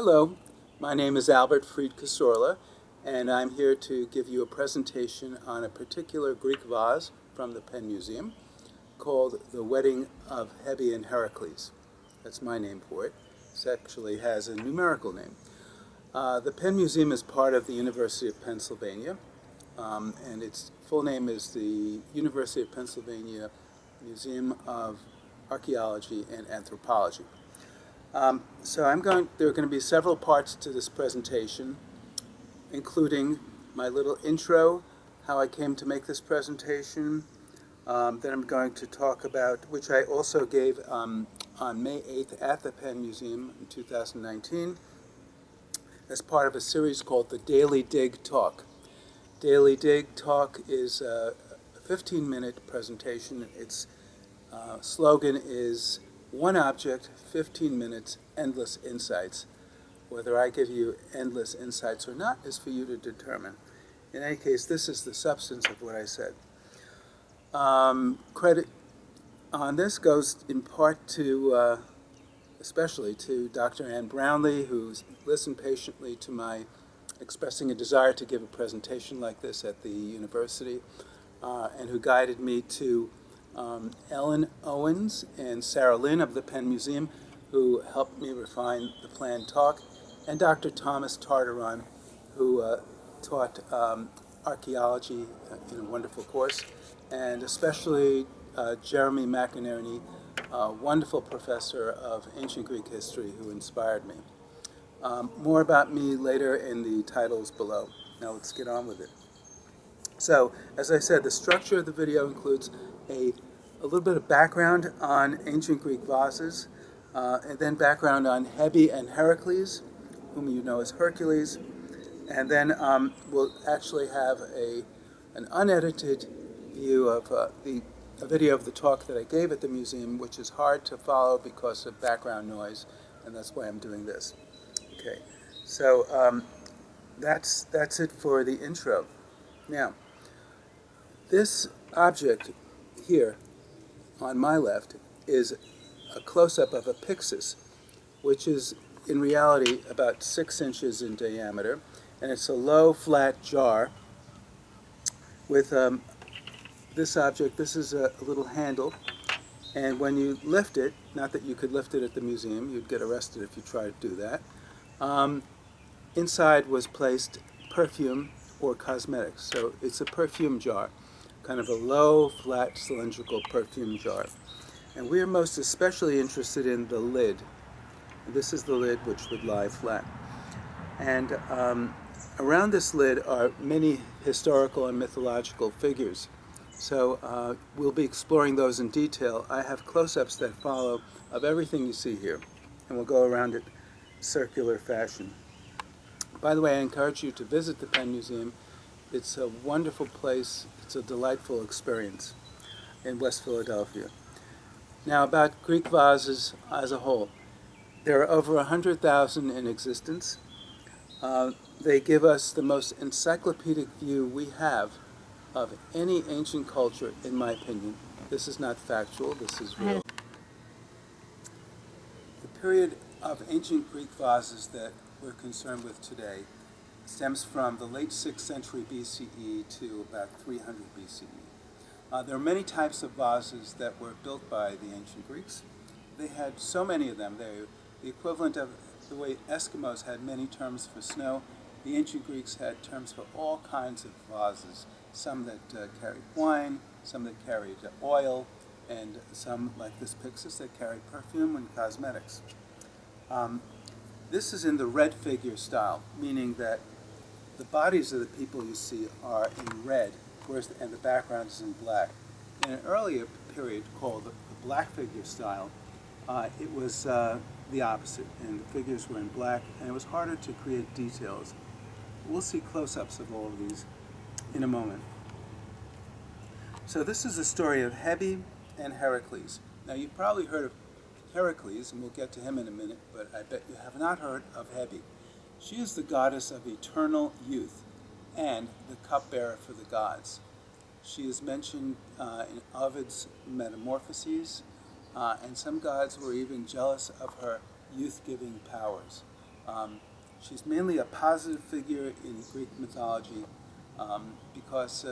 Hello, my name is Albert Fried-Cassorla, and I'm here to give you a presentation on a particular Greek vase from the Penn Museum called The Wedding of Hebe and Herakles. That's my name for it. This actually has a numerical name. The Penn Museum is part of the University of Pennsylvania, and its full name is the University of Pennsylvania Museum of Archaeology and Anthropology. There are going to be several parts to this presentation, including my little intro, how I came to make this presentation. Then I'm going to talk about, which I also gave on May 8th at the Penn Museum in 2019, as part of a series called the Daily Dig Talk. Daily Dig Talk is a 15-minute presentation. Its slogan is one object, 15 minutes, endless insights. Whether I give you endless insights or not is for you to determine. In any case, this is the substance of what I said. Credit on this goes in part to, especially to Dr. Ann Brownlee, who's listened patiently to my expressing a desire to give a presentation like this at the university, and who guided me to Ellen Owens and Sarah Linn of the Penn Museum, who helped me refine the planned talk, and Dr. Thomas Tartaron, who taught archaeology in a wonderful course, and especially Jeremy McInerny, a wonderful professor of ancient Greek history who inspired me. More about me later in the titles below. Now let's get on with it. So, as I said, the structure of the video includes a little bit of background on ancient Greek vases, and then background on Hebe and Herakles, whom you know as Hercules, and then we'll actually have an unedited view of a video of the talk that I gave at the museum, which is hard to follow because of background noise, and that's why I'm doing this. Okay, so that's it for the intro. Now, this object here on my left is a close-up of a Pyxis, which is in reality about 6 inches in diameter, and it's a low, flat jar with this object. This is a little handle, and when you lift it, not that you could lift it at the museum, you'd get arrested if you tried to do that, inside was placed perfume or cosmetics. So it's a perfume jar, kind of a low, flat, cylindrical perfume jar. And we are most especially interested in the lid. This is the lid, which would lie flat. And around this lid are many historical and mythological figures. So we'll be exploring those in detail. I have close-ups that follow of everything you see here, and we'll go around it circular fashion. By the way, I encourage you to visit the Penn Museum. It's a wonderful place. It's a delightful experience in West Philadelphia. Now, about Greek vases as a whole. There are over 100,000 in existence. They give us the most encyclopedic view we have of any ancient culture, in my opinion. This is not factual, this is real. The period of ancient Greek vases that we're concerned with today stems from the late 6th century BCE to about 300 BCE. There are many types of vases that were built by the ancient Greeks. They had so many of them. They're the equivalent of the way Eskimos had many terms for snow. The ancient Greeks had terms for all kinds of vases, some that carried wine, some that carried oil, and some, like this Pyxis, that carried perfume and cosmetics. This is in the red figure style, meaning that the bodies of the people you see are in red, and the background is in black. In an earlier period called the black figure style, it was the opposite, and the figures were in black, and it was harder to create details. We'll see close-ups of all of these in a moment. So this is the story of Hebe and Herakles. Now, you've probably heard of Herakles, and we'll get to him in a minute, but I bet you have not heard of Hebe. She is the goddess of eternal youth and the cupbearer for the gods. She is mentioned in Ovid's Metamorphoses, and some gods were even jealous of her youth-giving powers. She's mainly a positive figure in Greek mythology because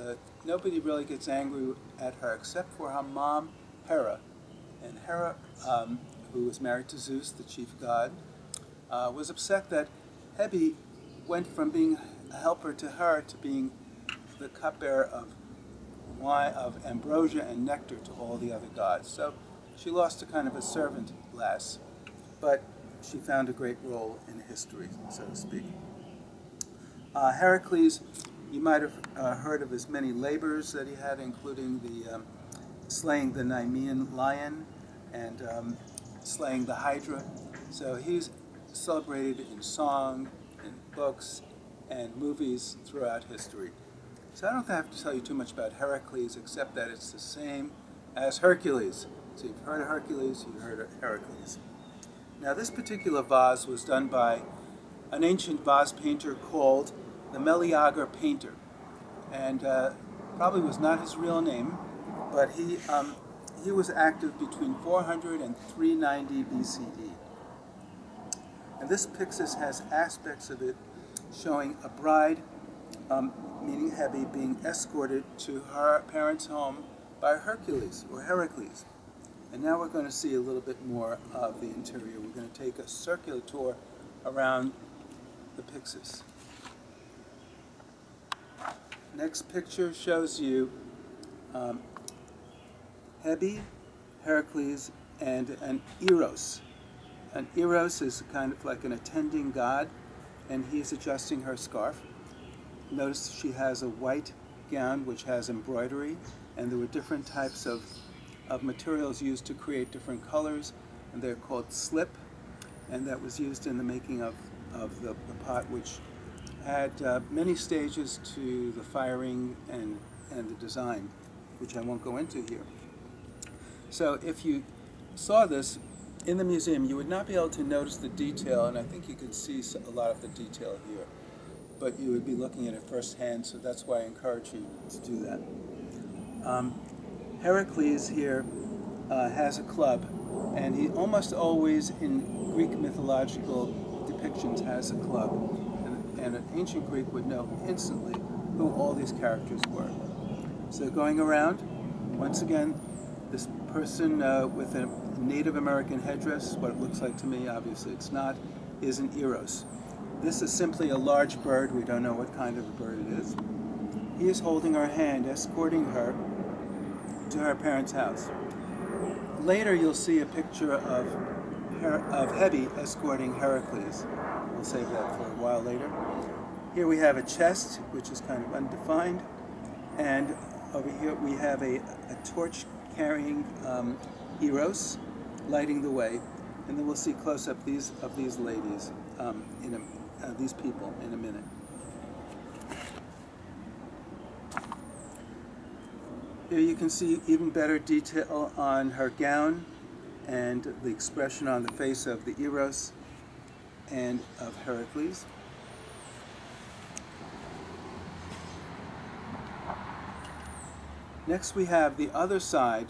nobody really gets angry at her except for her mom, Hera. And Hera, who was married to Zeus, the chief god, was upset that Hebe went from being a helper to her to being the cupbearer of wine, of ambrosia and nectar to all the other gods. So she lost a kind of a servant lass, but she found a great role in history, so to speak. Heracles, you might have heard of his many labors that he had, including the slaying the Nemean lion and slaying the Hydra. So he's celebrated in song, in books, and movies throughout history. So I don't have to tell you too much about Heracles, except that it's the same as Hercules. So you've heard of Hercules, you've heard of Heracles. Now this particular vase was done by an ancient vase painter called the Meleager Painter. And probably was not his real name, but he was active between 400 and 390 BCE. And this Pyxis has aspects of it showing a bride, meaning Hebe, being escorted to her parents' home by Hercules or Heracles. And now we're going to see a little bit more of the interior. We're going to take a circular tour around the Pyxis. Next picture shows you Hebe, Heracles, and an Eros. An Eros is kind of like an attending god, and he's adjusting her scarf. Notice she has a white gown which has embroidery, and there were different types of materials used to create different colors, and they're called slip, and that was used in the making of the pot, which had many stages to the firing and the design, which I won't go into here. So if you saw this in the museum, you would not be able to notice the detail, and I think you could see a lot of the detail here, but you would be looking at it firsthand, so that's why I encourage you to do that. Heracles here has a club, and he almost always in Greek mythological depictions has a club, and an ancient Greek would know instantly who all these characters were. So going around, once again, this person with a Native American headdress, what it looks like to me, obviously it's not, is an Eros. This is simply a large bird. We don't know what kind of a bird it is. He is holding her hand, escorting her to her parents' house. Later you'll see a picture of Hebe escorting Heracles. We'll save that for a while later. Here we have a chest, which is kind of undefined, and over here we have a torch-carrying Eros lighting the way, and then we'll see close-up of these ladies, these people, in a minute. Here you can see even better detail on her gown and the expression on the face of the Eros and of Heracles. Next we have the other side,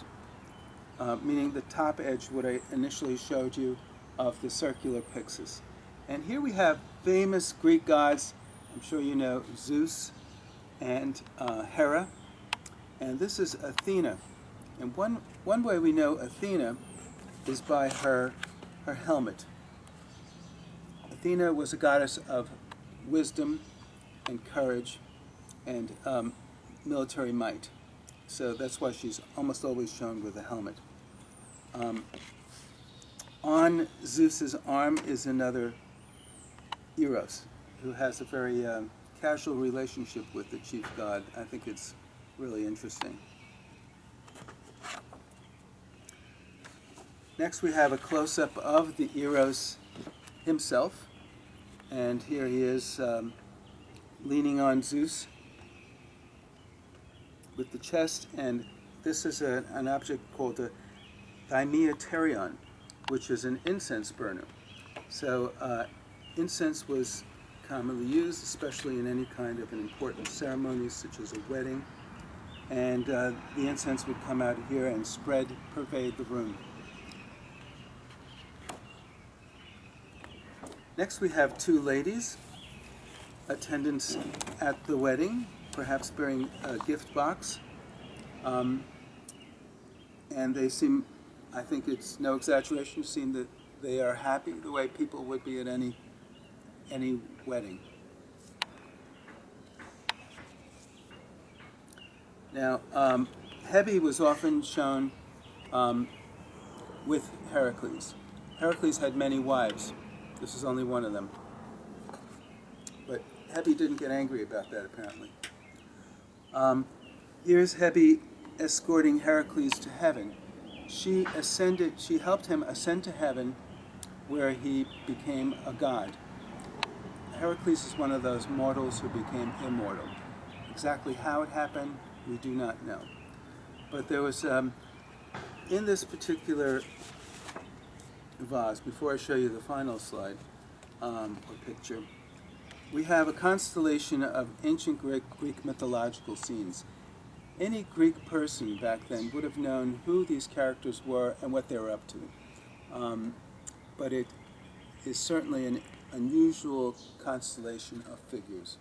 meaning the top edge, what I initially showed you, of the circular Pyxis. And here we have famous Greek gods. I'm sure you know Zeus and Hera. And this is Athena. And one way we know Athena is by her helmet. Athena was a goddess of wisdom and courage and military might. So that's why she's almost always shown with a helmet. On Zeus's arm is another Eros, who has a very casual relationship with the chief god. I think it's really interesting. Next we have a close-up of the Eros himself, and here he is leaning on Zeus with the chest, and this is an object called a thymieterion, which is an incense burner. So incense was commonly used, especially in any kind of an important ceremony, such as a wedding, and the incense would come out here and pervade the room. Next we have two ladies, attendants at the wedding, perhaps bearing a gift box. And they seem, I think it's no exaggeration to seem that they are happy the way people would be at any wedding. Now, Hebe was often shown with Herakles. Herakles had many wives. This is only one of them. But Hebe didn't get angry about that, apparently. Here's Hebe escorting Herakles to heaven. She helped him ascend to heaven where he became a god. Herakles is one of those mortals who became immortal. Exactly how it happened, we do not know. But there was, in this particular vase, before I show you the final slide or picture, we have a constellation of ancient Greek mythological scenes. Any Greek person back then would have known who these characters were and what they were up to. But it is certainly an unusual constellation of figures.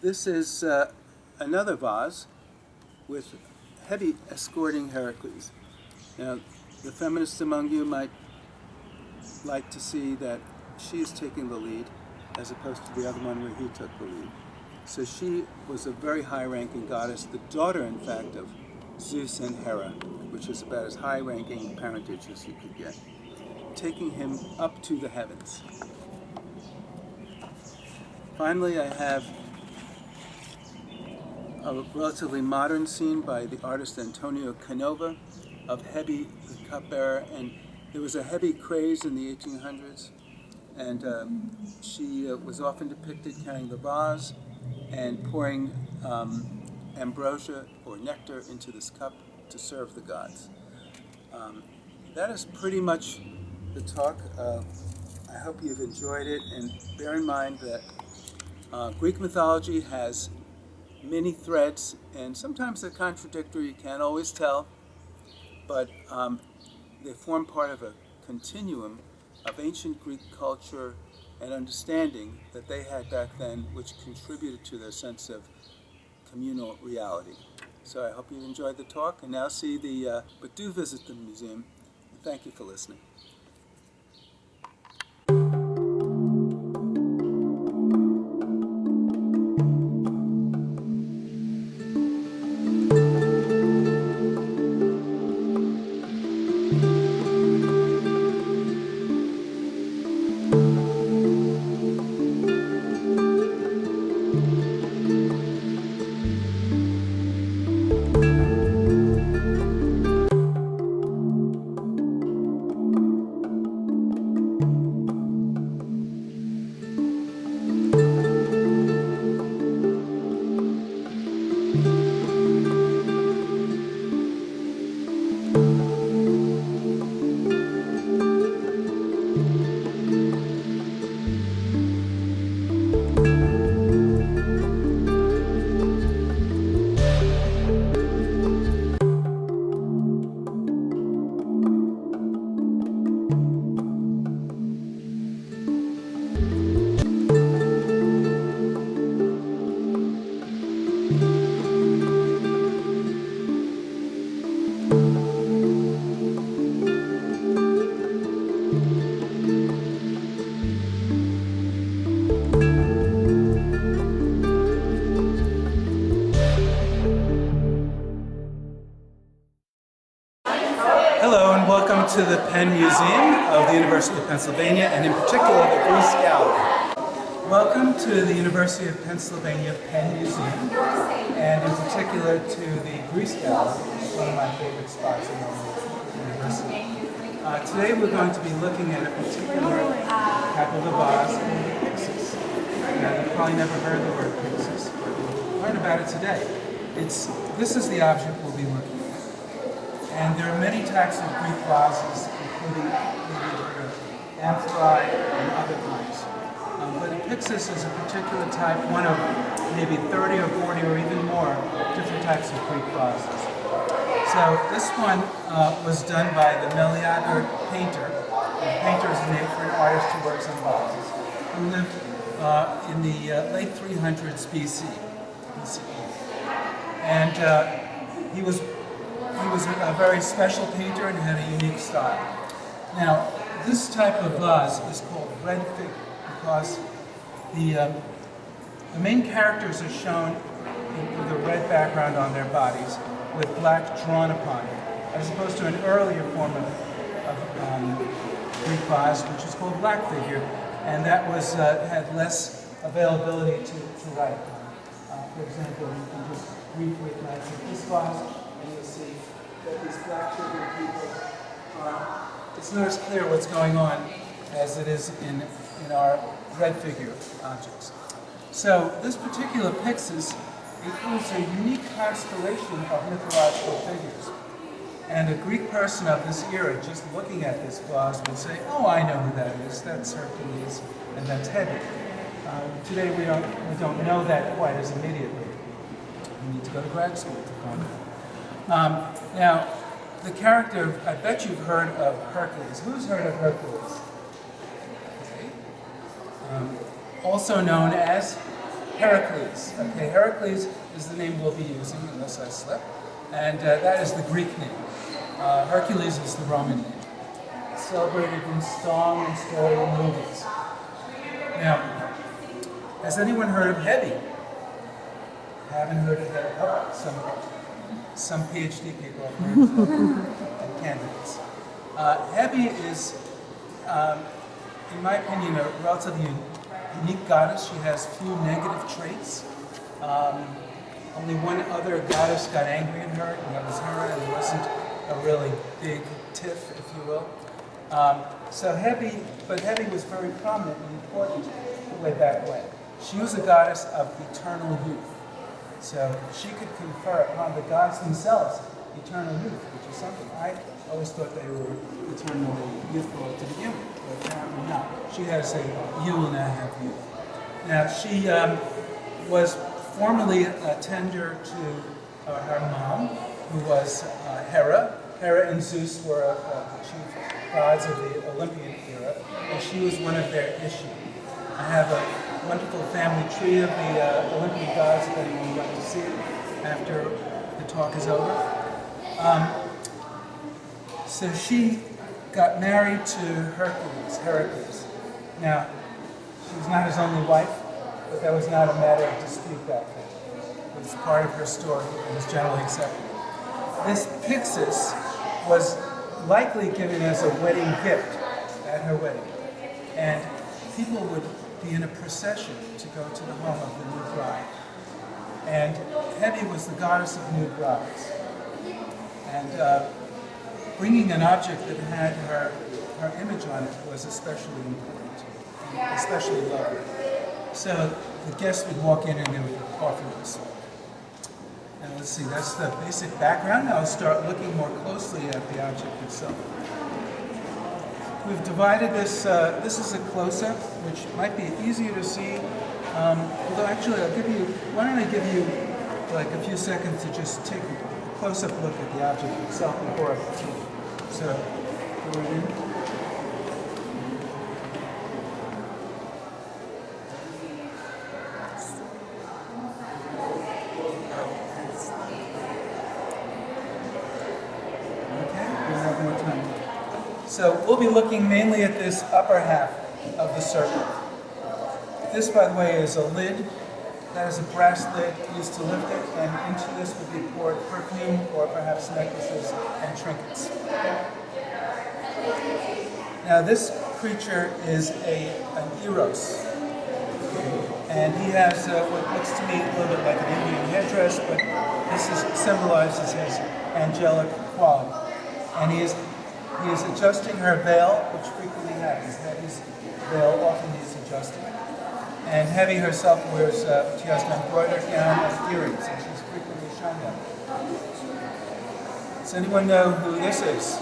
This is another vase with Hebe escorting Herakles. Now, the feminists among you might like to see that she is taking the lead as opposed to the other one where he took the lead. So she was a very high-ranking goddess, the daughter, in fact, of Zeus and Hera, which is about as high-ranking parentage as you could get, taking him up to the heavens. Finally, I have a relatively modern scene by the artist Antonio Canova of Hebe the cupbearer, and there was a Hebe craze in the 1800s, and she was often depicted carrying the vase and pouring ambrosia or nectar into this cup to serve the gods. That is pretty much the talk. I hope you've enjoyed it, and bear in mind that Greek mythology has many threads, and sometimes they're contradictory, you can't always tell, but they form part of a continuum of ancient Greek culture and understanding that they had back then, which contributed to their sense of communal reality. So I hope you enjoyed the talk, and now see but do visit the museum, and thank you for listening. Hello and welcome to the Penn Museum of the University of Pennsylvania, and in particular the Vase Gallery. Welcome to the University of Pennsylvania Penn Museum, and in particular to the Grease Gallery, one of my favorite spots in the university. Today we're going to be looking at a particular type of a vase called the Pyxis. Now, you've probably never heard the word Pyxis, but we'll learn about it today. This is the object we'll be looking at. And there are many types of Greek vases, including amphori and other kinds. But a Pyxis is a particular type, one of maybe 30 or 40 or even more different types of Greek vases. So this one was done by the Meliager painter. The painter is a name for an artist who works on vases, who lived in the late 300s BCE. And he was a very special painter and had a unique style. Now, this type of vase is called red figure because the main characters are shown with a red background on their bodies with black drawn upon it, as opposed to an earlier form of Greek vase, which is called black figure, and that was had less availability to write on. For example, you can just briefly glance at this vase, and you'll see that these black figure people are. It's not as clear what's going on as it is in our red figure objects. So this particular Pyxis includes a unique constellation of mythological figures. And a Greek person of this era, just looking at this vase, would say, oh, I know who that is. That's Hercules, and that's Hebe. Today we don't know that quite as immediately. We need to go to grad school to find that. Now, the character, I bet you've heard of Hercules. Who's heard of Hercules? Okay. Also known as Herakles. Okay, Herakles is the name we'll be using, unless I slip. And that is the Greek name. Hercules is the Roman name. Celebrated in song and story and movies. Now, has anyone heard of Hebe? Haven't heard of Hebe? Oh, some PhD people have heard of and candidates. Hebe is, in my opinion, a relatively unique goddess. She has few negative traits. Only one other goddess got angry at her, and that was her, and it wasn't a really big tiff, if you will. So Hebe was very prominent and important way back when. She was a goddess of eternal youth. So she could confer upon the gods themselves eternal youth, which is something I always thought they were eternally youthful to begin with, but apparently not. She has a you will now have youth. Now she was formerly tender to her mom, who was Hera. Hera and Zeus were the chief gods of the Olympian era, and she was one of their issue. I have a wonderful family tree of the Olympian gods if anyone would like to see it after the talk is over. So she got married to Herakles. Now, she was not his only wife, but that was not a matter of dispute back then. It was part of her story and was generally accepted. This Pyxis was likely given as a wedding gift at her wedding. And people would be in a procession to go to the home of the new bride. And Hebe was the goddess of new brides. And bringing an object that had her image on it was especially important, and especially lovely. So the guests would walk in and they would offer this. Now let's see, that's the basic background. Now I'll start looking more closely at the object itself. We've divided this, this is a close-up, which might be easier to see. Although actually why don't I give you like a few seconds to just take a close-up look at the object itself before I continue. So, go right in. So we'll be looking mainly at this upper half of the circle. This, by the way, is a lid. That is a brass lid used to lift it, and into this would be poured perfume or perhaps necklaces and trinkets. Now this creature is an Eros. And he has what looks to me a little bit like an Indian headdress, but this symbolizes his angelic quality. And he is adjusting her veil, which frequently happens. Hebe's veil often needs adjusting. And Hebe herself wears, she has an embroidered gown and earrings, and she's frequently shown them. Does anyone know who this is?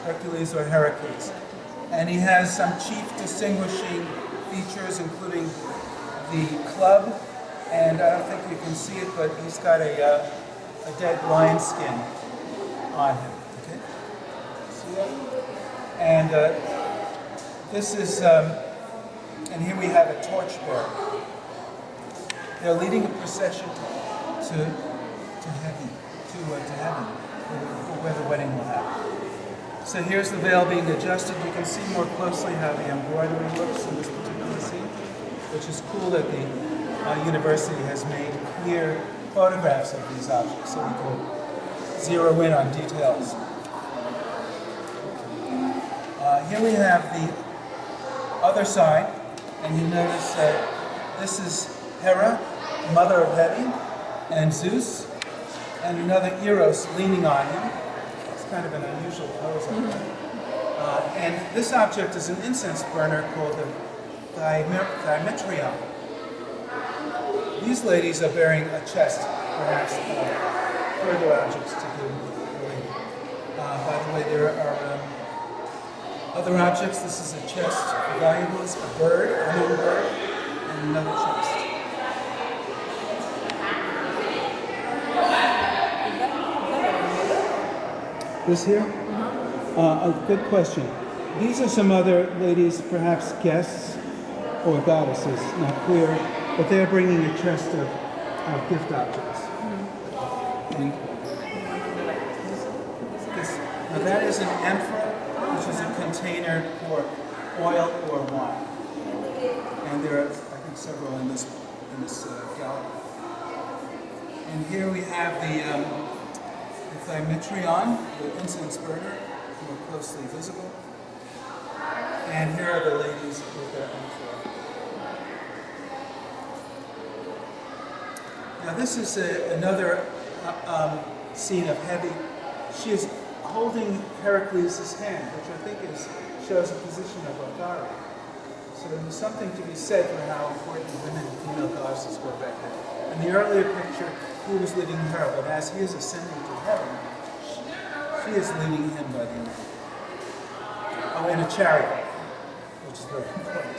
Hercules or Herakles. And he has some chief distinguishing features, including the club, and I don't think you can see it, but he's got a a dead lion skin on him. Okay? See that? And this is, and here we have a torchbearer. They're leading a procession to heaven, to heaven, where the wedding will happen. So here's the veil being adjusted. You can see more closely how the embroidery looks in this particular scene, which is cool that the university has made clear photographs of these objects so we can zero in on details. Here we have the other side, and you notice this is Hera, mother of Hebe, and Zeus, and another Eros leaning on him. It's kind of an unusual pose. And this object is an incense burner called the Dimetreon. These ladies are bearing a chest, perhaps further objects to do later. By the way, there are other objects. This is a chest of valuables, a bird, a little bird, and another chest. This here? A good question. These are some other ladies, perhaps guests or goddesses, not clear, but they're bringing a chest of gift objects. And now that is an amphora, which is a container for oil or wine. And there are, I think, several in this gallery. And here we have the Dimetreon, the incense burner, more closely visible. And here are the ladies with their amphora. Now this is another scene of Hebe. She is holding Herakles' hand, which I think shows a position of authority. So there's something to be said for how important women and female goddesses were back then. In the earlier picture, he was leading her, but as he is ascending to heaven, she is leading him by the hand. Oh, in a chariot, which is very important.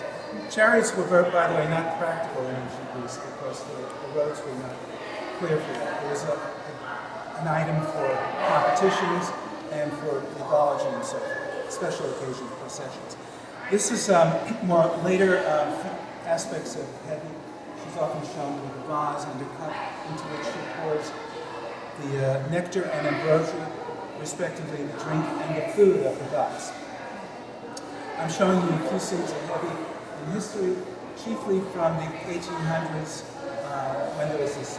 Chariots were, by the way, not practical in ancient Greece because the roads were not clear for that. There was an item for competitions and for mythology and so forth, special occasion processions. This is more later aspects of Hebe. She's often shown with a vase and a cup into which she pours the nectar and ambrosia, respectively the drink and the food of the gods. I'm showing you a few scenes of Hebe in history, chiefly from the 1800s, when there was this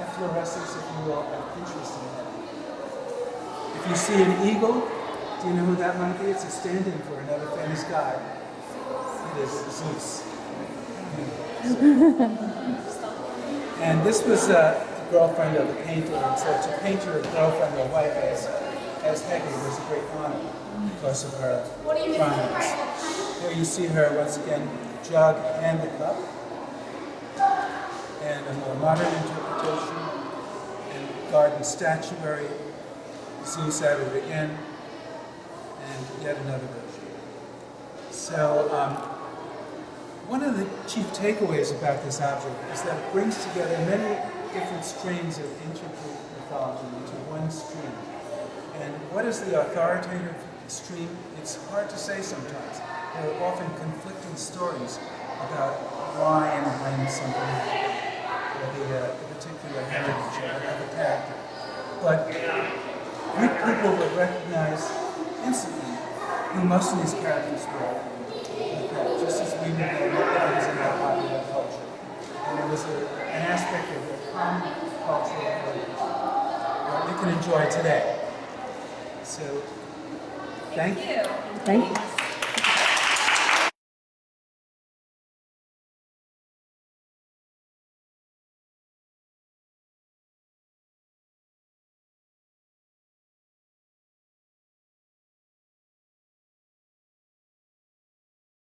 efflorescence, if you will, of interest in Hebe. If you see an eagle, do you know who that might be? It's a stand-in for another famous god. It is Zeus. And this was the girlfriend of the painter, and so to paint your girlfriend or wife as Hebe was a great honor because of her triumphs. Here you see her once again, jug and the cup, and a more modern interpretation, and garden statuary, Zeus at it again, and yet another version. So one of the chief takeaways about this object is that it brings together many different streams of ancient Greek mythology into one stream. And what is the authoritative stream? It's hard to say sometimes. There are often conflicting stories about why and when something happened, or the particular heritage of the character. But Greek people would recognize instantly who most of these characters were, just as we would know what was in our popular culture. And it was an aspect of their common cultural heritage that we can enjoy today. So, thank you. Thank you.